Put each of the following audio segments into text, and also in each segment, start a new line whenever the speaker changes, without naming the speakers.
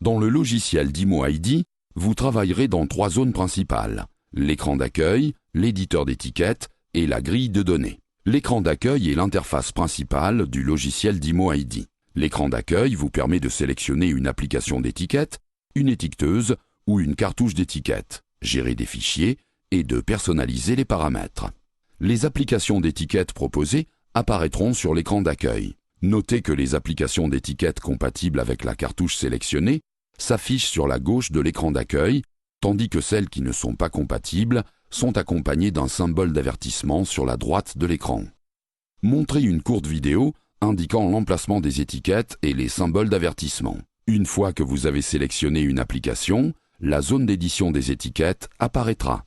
Dans le logiciel d'Imo ID, vous travaillerez dans 3 zones principales: l'écran d'accueil, l'éditeur d'étiquettes et la grille de données. L'écran d'accueil est l'interface principale du logiciel d'Imo ID. L'écran d'accueil vous permet de sélectionner une application d'étiquette, une étiqueteuse ou une cartouche d'étiquette, gérer des fichiers et de personnaliser les paramètres. Les applications d'étiquettes proposées apparaîtront sur l'écran d'accueil. Notez que les applications d'étiquettes compatibles avec la cartouche sélectionnée s'affichent sur la gauche de l'écran d'accueil, tandis que celles qui ne sont pas compatibles sont accompagnées d'un symbole d'avertissement sur la droite de l'écran. Montrez une courte vidéo indiquant l'emplacement des étiquettes et les symboles d'avertissement. Une fois que vous avez sélectionné une application, la zone d'édition des étiquettes apparaîtra.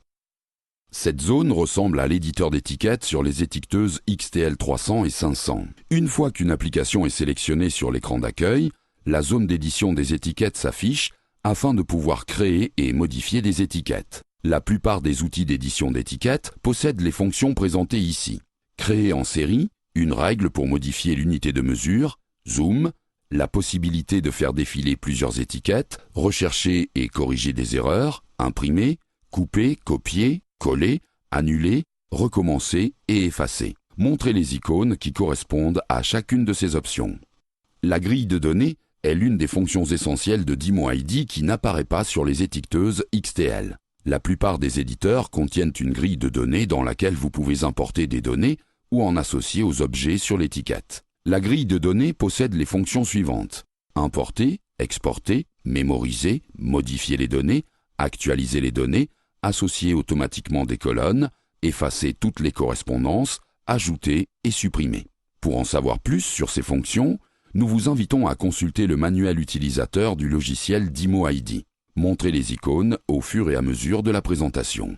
Cette zone ressemble à l'éditeur d'étiquettes sur les étiqueteuses XTL 300 et 500. Une fois qu'une application est sélectionnée sur l'écran d'accueil, la zone d'édition des étiquettes s'affiche afin de pouvoir créer et modifier des étiquettes. La plupart des outils d'édition d'étiquettes possèdent les fonctions présentées ici. Créer en série, une règle pour modifier l'unité de mesure, zoom, la possibilité de faire défiler plusieurs étiquettes, rechercher et corriger des erreurs, imprimer, couper, copier, coller, annuler, recommencer et effacer. Montrez les icônes qui correspondent à chacune de ces options. La grille de données est l'une des fonctions essentielles de d'Imo ID qui n'apparaît pas sur les étiqueteuses XTL. La plupart des éditeurs contiennent une grille de données dans laquelle vous pouvez importer des données ou en associer aux objets sur l'étiquette. La grille de données possède les fonctions suivantes: importer, exporter, mémoriser, modifier les données, actualiser les données, associer automatiquement des colonnes, effacer toutes les correspondances, ajouter et supprimer. Pour en savoir plus sur ces fonctions, nous vous invitons à consulter le manuel utilisateur du logiciel d'Imo ID. Montrez les icônes au fur et à mesure de la présentation.